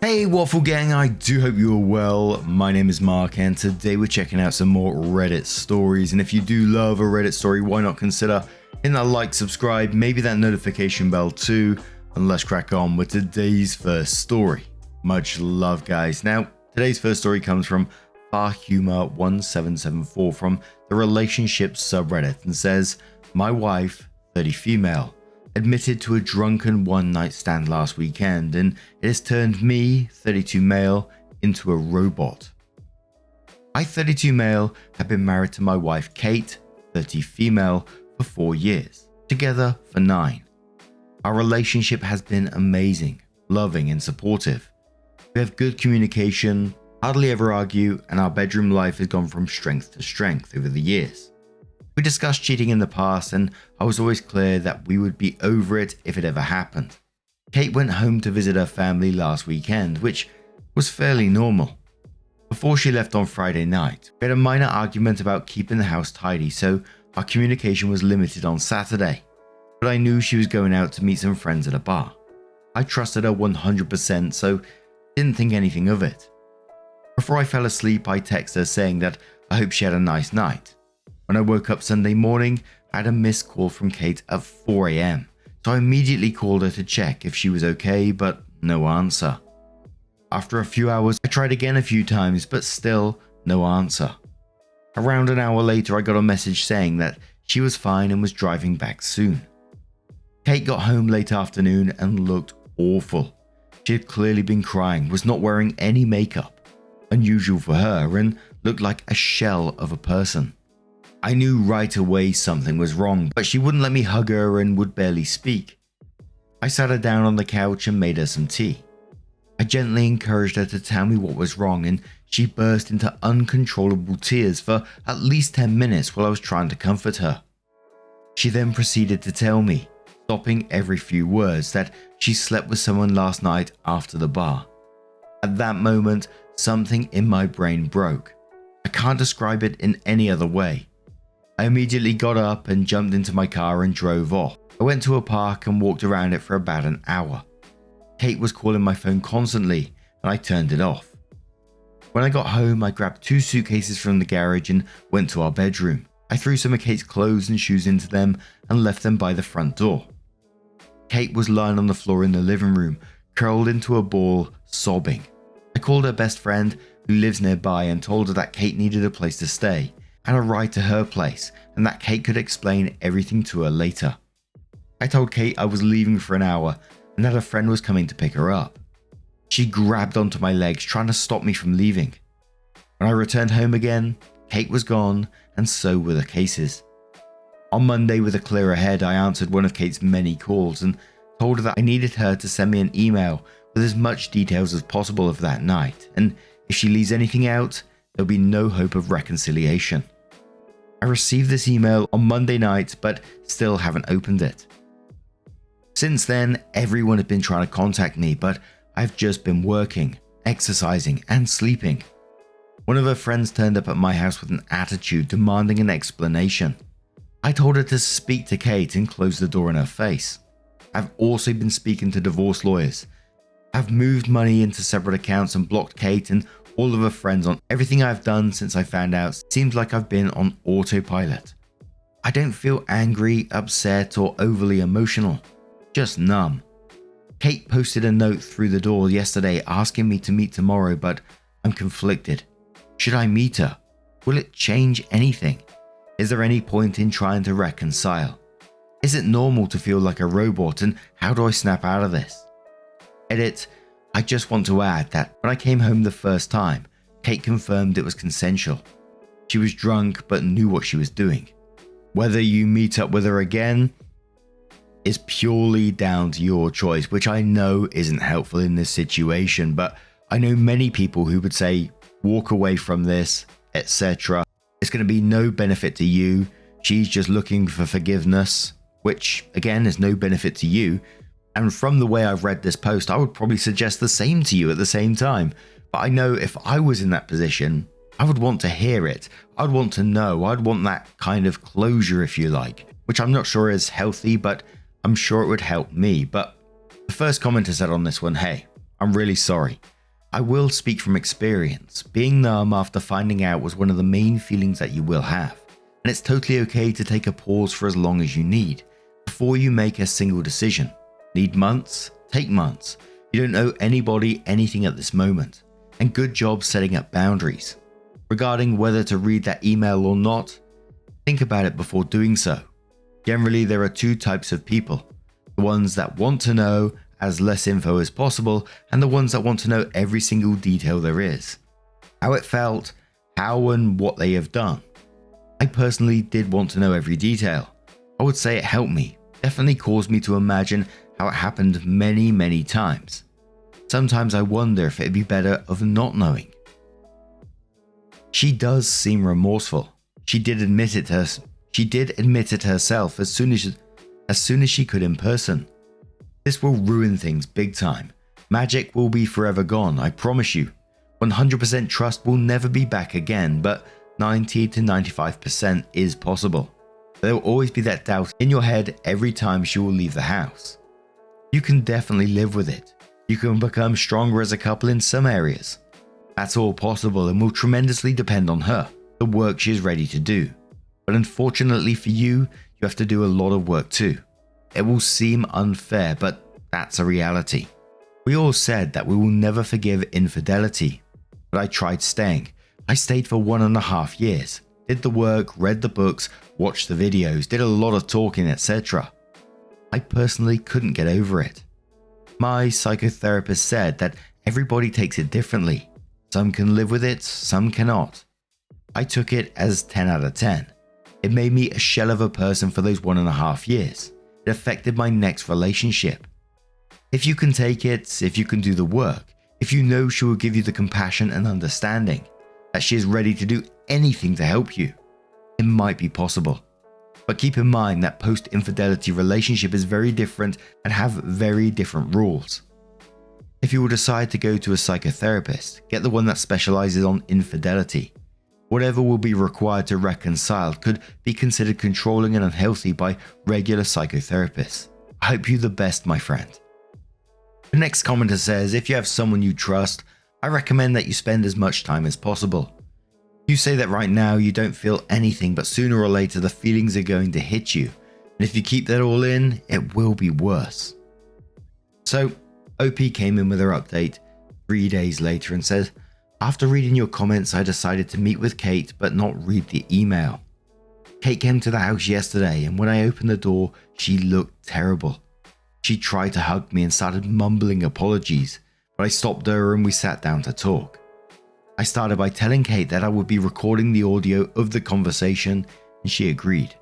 Hey Waffle Gang, I do hope you are well. My name is Mark and today we're checking out some more Reddit stories, and if you do love a Reddit story, why not consider hitting that like, subscribe, maybe that notification bell too, and let's crack on with today's first story. Much love guys. Now, today's first story comes from Farhumor1774 from the relationships subreddit and says, my wife, 30 female, admitted to a drunken one-night stand last weekend, and it has turned me, 32 male, into a robot. I, 32 male, have been married to my wife Kate, 30 female, for 4 years, together for 9. Our relationship has been amazing, loving and supportive. We have good communication, hardly ever argue, and our bedroom life has gone from strength to strength over the years. We discussed cheating in the past, and I was always clear that we would be over it if it ever happened. Kate went home to visit her family last weekend, which was fairly normal. Before she left on Friday night, we had a minor argument about keeping the house tidy, so our communication was limited on Saturday. But I knew she was going out to meet some friends at a bar. I trusted her 100%, so didn't think anything of it. Before I fell asleep, I texted her saying that I hope she had a nice night. When I woke up Sunday morning, I had a missed call from Kate at 4 AM, so I immediately called her to check if she was okay, but no answer. After a few hours, I tried again a few times, but still no answer. Around an hour later, I got a message saying that she was fine and was driving back soon. Kate got home late afternoon and looked awful. She had clearly been crying, was not wearing any makeup, unusual for her, and looked like a shell of a person. I knew right away something was wrong, but she wouldn't let me hug her and would barely speak. I sat her down on the couch and made her some tea. I gently encouraged her to tell me what was wrong, and she burst into uncontrollable tears for at least 10 minutes while I was trying to comfort her. She then proceeded to tell me, stopping every few words, that she slept with someone last night after the bar. At that moment, something in my brain broke. I can't describe it in any other way. I immediately got up and jumped into my car and drove off. I went to a park and walked around it for about an hour. Kate was calling my phone constantly and I turned it off. When I got home, I grabbed 2 suitcases from the garage and went to our bedroom. I threw some of Kate's clothes and shoes into them and left them by the front door. Kate was lying on the floor in the living room, curled into a ball, sobbing. I called her best friend, who lives nearby, and told her that Kate needed a place to stay and a ride to her place, and that Kate could explain everything to her later. I told Kate I was leaving for an hour and that a friend was coming to pick her up. She grabbed onto my legs, trying to stop me from leaving. When I returned home again, Kate was gone, and so were the cases. On Monday, with a clearer head, I answered one of Kate's many calls and told her that I needed her to send me an email with as much details as possible of that night, and if she leaves anything out, there'll be no hope of reconciliation. I received this email on Monday night, but still haven't opened it. Since then, everyone had been trying to contact me, but I've just been working, exercising, and sleeping. One of her friends turned up at my house with an attitude, demanding an explanation. I told her to speak to Kate and close the door in her face. I've also been speaking to divorce lawyers. I've moved money into separate accounts and blocked Kate and all of her friends on everything I've done since I found out. Seems like I've been on autopilot. I don't feel angry, upset, or overly emotional. Just numb. Kate posted a note through the door yesterday asking me to meet tomorrow, but I'm conflicted. Should I meet her? Will it change anything? Is there any point in trying to reconcile? Is it normal to feel like a robot, and how do I snap out of this? Edit. I just want to add that when I came home the first time, Kate confirmed it was consensual. She was drunk but knew what she was doing. Whether you meet up with her again is purely down to your choice, which I know isn't helpful in this situation, but I know many people who would say, walk away from this, etc. It's going to be no benefit to you. She's just looking for forgiveness, which again is no benefit to you. And from the way I've read this post, I would probably suggest the same to you at the same time. But I know if I was in that position, I would want to hear it. I'd want to know. I'd want that kind of closure, if you like, which I'm not sure is healthy, but I'm sure it would help me. But the first commenter said on this one, hey, I'm really sorry. I will speak from experience. Being numb after finding out was one of the main feelings that you will have, and it's totally okay to take a pause for as long as you need before you make a single decision. Need months? Take months. You don't owe anybody anything at this moment, and good job setting up boundaries. Regarding whether to read that email or not, think about it before doing so. Generally, there are two types of people: the ones that want to know as less info as possible, and the ones that want to know every single detail there is. How it felt, how and what they have done. I personally did want to know every detail. I would say it helped me, definitely caused me to imagine how it happened many times. Sometimes I wonder if it'd be better of not knowing. She does seem remorseful. She did admit it herself as soon as she could in person. This will ruin things big time. Magic will be forever gone, I promise you. 100% trust will never be back again, but 90 to 95% is possible. There will always be that doubt in your head every time she will leave the house. You can definitely live with it. You can become stronger as a couple in some areas. That's all possible and will tremendously depend on her, the work she is ready to do. But unfortunately for you, you have to do a lot of work too. It will seem unfair, but that's a reality. We all said that we will never forgive infidelity, but I tried staying. I stayed for 1.5 years, did the work, read the books, watched the videos, did a lot of talking, etc. I personally couldn't get over it. My psychotherapist said that everybody takes it differently. Some can live with it, some cannot. I took it as 10 out of 10. It made me a shell of a person for those 1.5 years. It affected my next relationship. If you can take it, if you can do the work, if you know she will give you the compassion and understanding, that she is ready to do anything to help you, it might be possible. But keep in mind that post-infidelity relationship is very different and have very different rules. If you will decide to go to a psychotherapist, get the one that specializes on infidelity. Whatever will be required to reconcile could be considered controlling and unhealthy by regular psychotherapists. I hope you the best, my friend. The next commenter says, if you have someone you trust, I recommend that you spend as much time as possible. You say that right now you don't feel anything, but sooner or later the feelings are going to hit you. And if you keep that all in, it will be worse. So, OP came in with her update 3 days later and said, after reading your comments, I decided to meet with Kate but not read the email. Kate came to the house yesterday, and when I opened the door, she looked terrible. She tried to hug me and started mumbling apologies, but I stopped her and we sat down to talk. I started by telling Kate that I would be recording the audio of the conversation, and she agreed.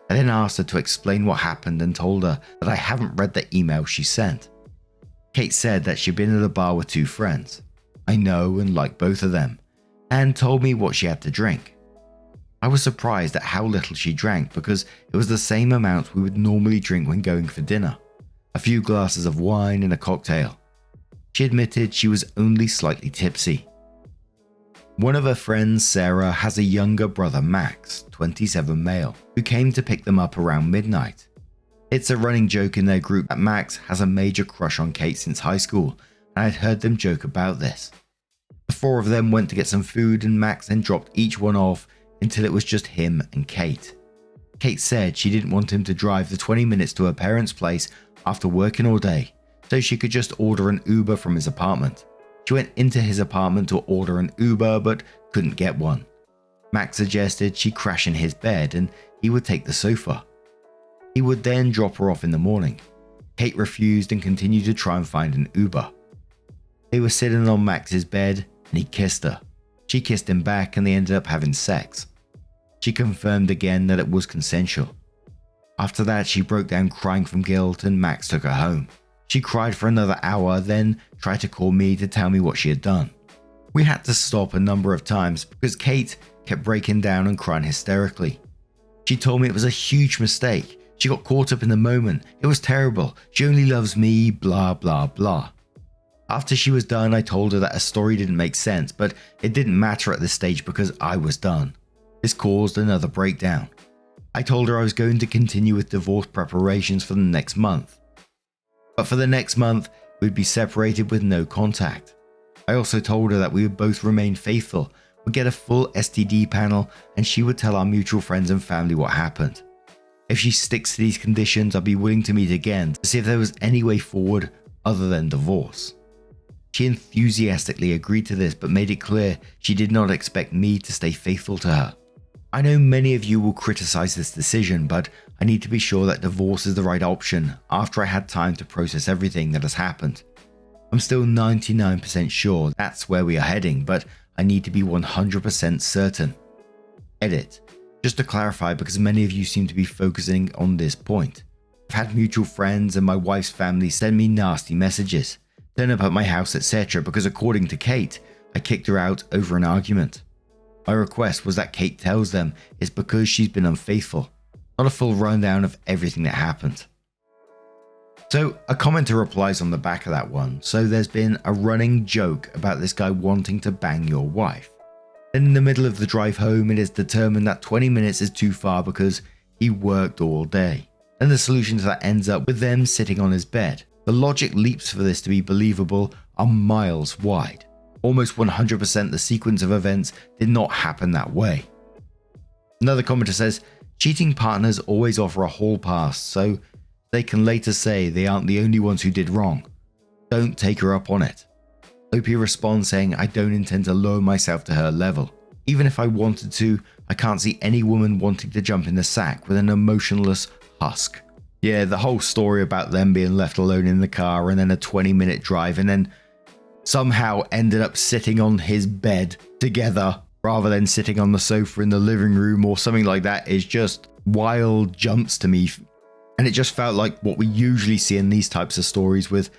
I then asked her to explain what happened and told her that I haven't read the email she sent. Kate said that she'd been at a bar with 2 friends. I know and like both of them, and told me what she had to drink. I was surprised at how little she drank because it was the same amount we would normally drink when going for dinner. A few glasses of wine and a cocktail. She admitted she was only slightly tipsy. One of her friends, Sarah, has a younger brother, Max, 27 male, who came to pick them up around midnight. It's a running joke in their group that Max has a major crush on Kate since high school, and I'd heard them joke about this. The 4 of them went to get some food and Max then dropped each one off until it was just him and Kate. Kate said she didn't want him to drive the 20 minutes to her parents' place after working all day, so she could just order an Uber from his apartment. She went into his apartment to order an Uber but couldn't get one. Max suggested she crash in his bed and he would take the sofa. He would then drop her off in the morning. Kate refused and continued to try and find an Uber. They were sitting on Max's bed and he kissed her. She kissed him back and they ended up having sex. She confirmed again that it was consensual. After that, she broke down crying from guilt and Max took her home. She cried for another hour, then tried to call me to tell me what she had done. We had to stop a number of times because Kate kept breaking down and crying hysterically. She told me it was a huge mistake. She got caught up in the moment. It was terrible. She only loves me, blah, blah, blah. After she was done, I told her that her story didn't make sense, but it didn't matter at this stage because I was done. This caused another breakdown. I told her I was going to continue with divorce preparations for the next month. But for the next month, We'd be separated with no contact. I also told her that we would both remain faithful, would get a full STD panel, and she would tell our mutual friends and family what happened. If she sticks to these conditions, I'd be willing to meet again to see if there was any way forward other than divorce. She enthusiastically agreed to this, but made it clear she did not expect me to stay faithful to her. I know many of you will criticize this decision, but I need to be sure that divorce is the right option after I had time to process everything that has happened. I'm still 99% sure that's where we are heading, but I need to be 100% certain. Edit. Just to clarify, because many of you seem to be focusing on this point. I've had mutual friends and my wife's family send me nasty messages, turn up at my house, etc. because according to Kate, I kicked her out over an argument. My request was that Kate tells them it's because she's been unfaithful, not a full rundown of everything that happened. So a commenter replies on the back of that one, so there's been a running joke about this guy wanting to bang your wife. Then in the middle of the drive home, it is determined that 20 minutes is too far because he worked all day. And the solution to that ends up with them sitting on his bed. The logic leaps for this to be believable are miles wide. Almost 100% the sequence of events did not happen that way. Another commenter says, cheating partners always offer a hall pass, so they can later say they aren't the only ones who did wrong. Don't take her up on it. OP responds saying, I don't intend to lower myself to her level. Even if I wanted to, I can't see any woman wanting to jump in the sack with an emotionless husk. Yeah, the whole story about them being left alone in the car and then a 20-minute drive and then somehow ended up sitting on his bed together rather than sitting on the sofa in the living room or something like that is just wild jumps to me. And it just felt like what we usually see in these types of stories with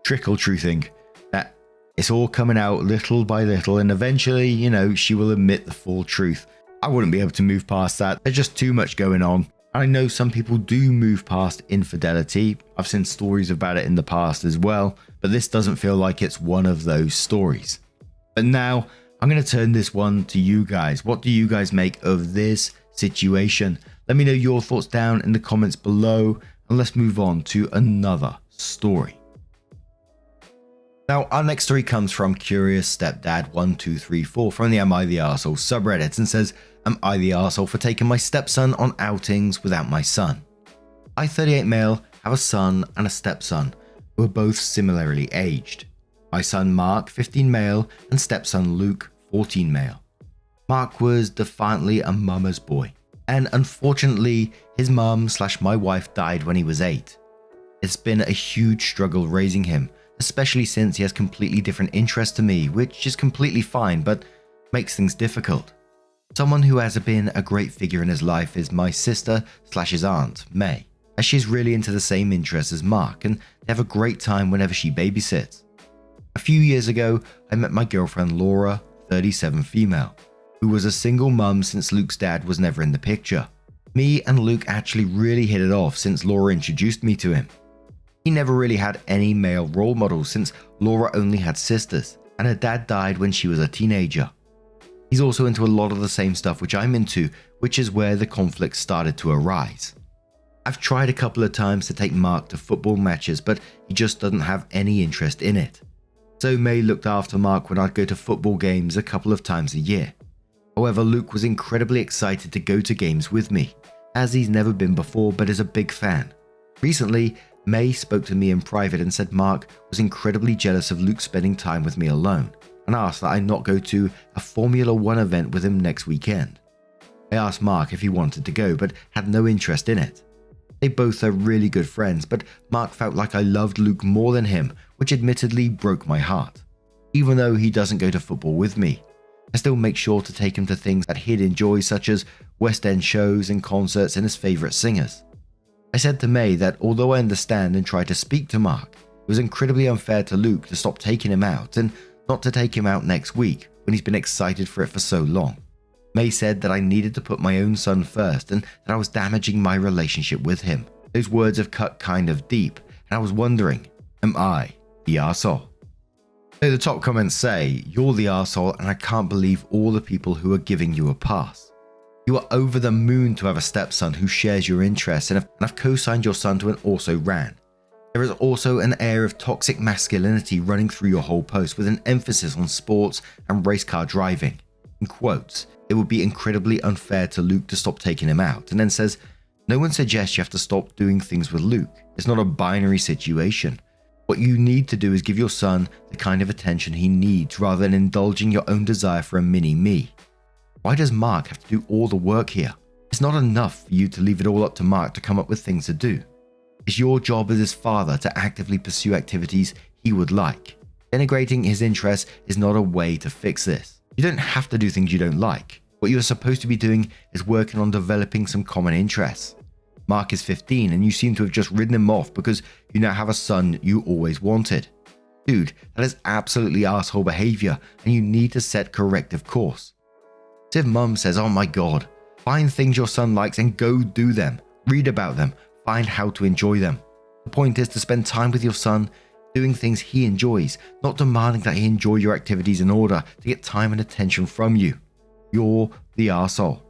trickle-truthing. That it's all coming out little by little and eventually, she will admit the full truth. I wouldn't be able to move past that. There's just too much going on. I know some people do move past infidelity. I've seen stories about it in the past as well, but this doesn't feel like it's one of those stories. But now I'm going to turn this one to you guys. What do you guys make of this situation? Let me know your thoughts down in the comments below, and let's move on to another story. Now, our next story comes from Curious Stepdad 1234 from the Am I the Arsehole subreddit and says, Am I the arsehole for taking my stepson on outings without my son? I, 38 male, have a son and a stepson who are both similarly aged. My son Mark, 15 male, and stepson Luke, 14 male. Mark was defiantly a mama's boy, and unfortunately his mum/my wife died when he was 8. It's been a huge struggle raising him, especially since he has completely different interests to me, which is completely fine but makes things difficult. Someone who has been a great figure in his life is my sister/his aunt, May, as she's really into the same interests as Mark and they have a great time whenever she babysits. A few years ago, I met my girlfriend Laura, 37 female, who was a single mum since Luke's dad was never in the picture. Me and Luke actually really hit it off since Laura introduced me to him. He never really had any male role models since Laura only had sisters and her dad died when she was a teenager. He's also into a lot of the same stuff which I'm into, which is where the conflict started to arise. I've tried a couple of times to take Mark to football matches, but he just doesn't have any interest in it. So May looked after Mark when I'd go to football games a couple of times a year. However, Luke was incredibly excited to go to games with me, as he's never been before but is a big fan. Recently, May spoke to me in private and said Mark was incredibly jealous of Luke spending time with me alone, and asked that I not go to a Formula 1 event with him next weekend. I asked Mark if he wanted to go, but had no interest in it. They both are really good friends, but Mark felt like I loved Luke more than him, which admittedly broke my heart. Even though he doesn't go to football with me, I still make sure to take him to things that he'd enjoy, such as West End shows and concerts and his favourite singers. I said to May that although I understand and try to speak to Mark, it was incredibly unfair to Luke to stop taking him out and not to take him out next week when he's been excited for it for so long. May said that I needed to put my own son first and that I was damaging my relationship with him. Those words have cut kind of deep, and I was wondering, am I the arsehole? So the top comments say, you're the arsehole and I can't believe all the people who are giving you a pass. You are over the moon to have a stepson who shares your interests and I've co-signed your son to an also ran. There is also an air of toxic masculinity running through your whole post with an emphasis on sports and race car driving. In quotes, it would be incredibly unfair to Luke to stop taking him out, and then says, no one suggests you have to stop doing things with Luke. It's not a binary situation. What you need to do is give your son the kind of attention he needs rather than indulging your own desire for a mini-me. Why does Mark have to do all the work here? It's not enough for you to leave it all up to Mark to come up with things to do. It's your job as his father to actively pursue activities he would like. Denigrating his interests is not a way to fix this. You don't have to do things you don't like. What you are supposed to be doing is working on developing some common interests. Mark is 15 and you seem to have just ridden him off because you now have a son you always wanted. Dude, that is absolutely asshole behavior and you need to set corrective course. If mum says, oh my god, find things your son likes and go do them. Read about them. Find how to enjoy them. The point is to spend time with your son doing things he enjoys, not demanding that he enjoy your activities in order to get time and attention from you. You're the arsehole.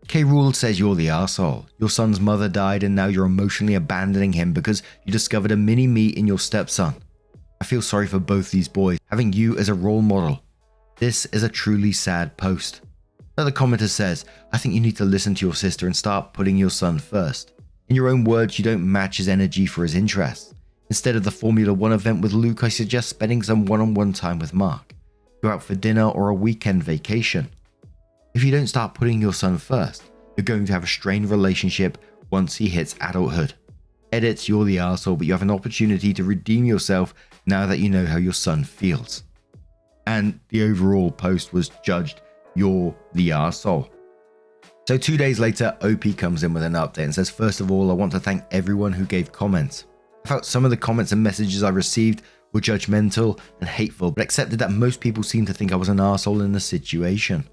K. Rool says you're the arsehole. Your son's mother died and now you're emotionally abandoning him because you discovered a mini-me in your stepson. I feel sorry for both these boys having you as a role model. This is a truly sad post. Another commenter says, I think you need to listen to your sister and start putting your son first. In your own words, you don't match his energy for his interests. Instead of the Formula 1 event with Luke, I suggest spending some one-on-one time with Mark. Go out for dinner or a weekend vacation. If you don't start putting your son first, you're going to have a strained relationship once he hits adulthood. Edit, you're the arsehole, but you have an opportunity to redeem yourself now that you know how your son feels. And the overall post was judged, you're the arsehole. So 2 days later, OP comes in with an update and says, first of all, I want to thank everyone who gave comments. I felt some of the comments and messages I received were judgmental and hateful, but accepted that most people seemed to think I was an arsehole in the situation.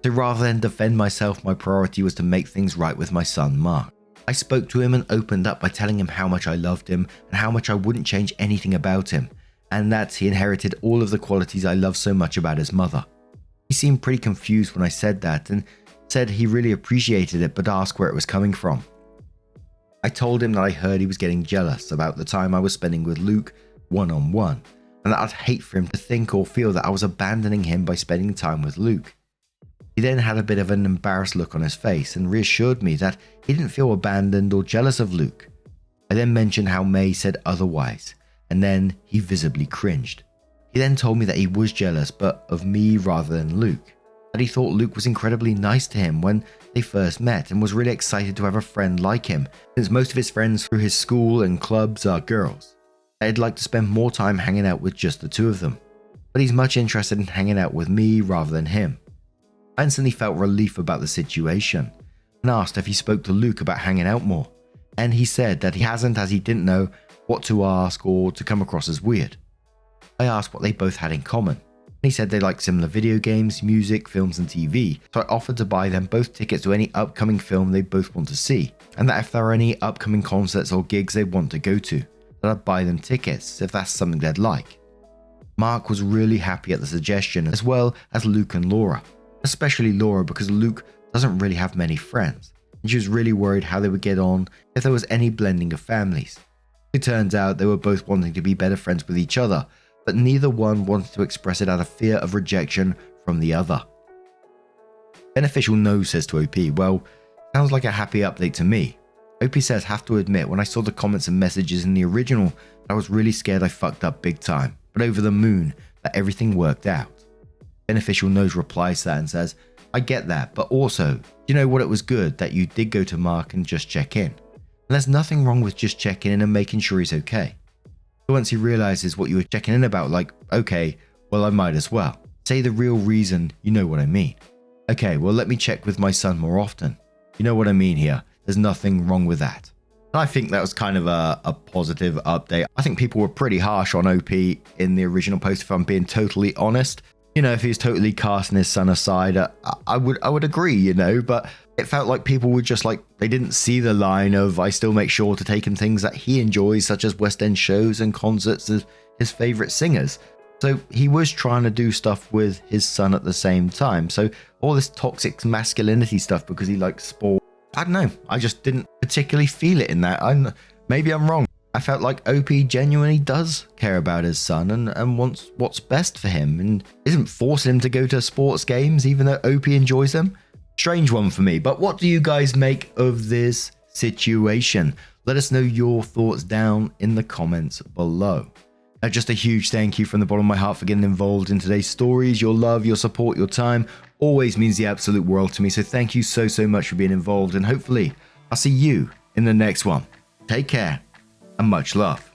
So rather than defend myself, my priority was to make things right with my son, Mark. I spoke to him and opened up by telling him how much I loved him and how much I wouldn't change anything about him, and that he inherited all of the qualities I love so much about his mother. He seemed pretty confused when I said that and said he really appreciated it but asked where it was coming from. I told him that I heard he was getting jealous about the time I was spending with Luke one-on-one, and that I'd hate for him to think or feel that I was abandoning him by spending time with Luke. He then had a bit of an embarrassed look on his face and reassured me that he didn't feel abandoned or jealous of Luke. I then mentioned how May said otherwise, and then he visibly cringed. He then told me that he was jealous, but of me rather than Luke. That he thought Luke was incredibly nice to him when they first met and was really excited to have a friend like him, since most of his friends through his school and clubs are girls. That he'd like to spend more time hanging out with just the two of them, but he's much interested in hanging out with me rather than him. I instantly felt relief about the situation and asked if he spoke to Luke about hanging out more, and he said that he hasn't as he didn't know what to ask or to come across as weird. I asked what they both had in common. He said they like similar video games, music, films and TV, so I offered to buy them both tickets to any upcoming film they both want to see, and that if there are any upcoming concerts or gigs they want to go to, that I'd buy them tickets if that's something they'd like. Mark was really happy at the suggestion, as well as Luke and Laura, especially Laura because Luke doesn't really have many friends, and she was really worried how they would get on if there was any blending of families. It turns out they were both wanting to be better friends with each other, but neither one wanted to express it out of fear of rejection from the other. Beneficial No says to OP, well, sounds like a happy update to me. OP says, have to admit, when I saw the comments and messages in the original, I was really scared I fucked up big time, but over the moon that everything worked out. Beneficial Nose replies to that and says, I get that, but also, you know what, it was good that you did go to Mark and just check in. And there's nothing wrong with just checking in and making sure he's okay. But once he realizes what you were checking in about, like, okay, well I might as well. Say the real reason, you know what I mean. Okay, well let me check with my son more often. You know what I mean here, there's nothing wrong with that. And I think that was kind of a positive update. I think people were pretty harsh on OP in the original post if I'm being totally honest. You know, if he's totally casting his son aside, I would agree, you know, but it felt like people were just like, they didn't see the line of, I still make sure to take in things that he enjoys, such as West End shows and concerts of his favourite singers. So he was trying to do stuff with his son at the same time. So all this toxic masculinity stuff because he likes sport, I don't know, I just didn't particularly feel it in that. Maybe I'm wrong. I felt like OP genuinely does care about his son and wants what's best for him and isn't forcing him to go to sports games even though OP enjoys them. Strange one for me, but what do you guys make of this situation? Let us know your thoughts down in the comments below. Now, just a huge thank you from the bottom of my heart for getting involved in today's stories. Your love, your support, your time always means the absolute world to me. So thank you so much for being involved, and hopefully I'll see you in the next one. Take care and much love.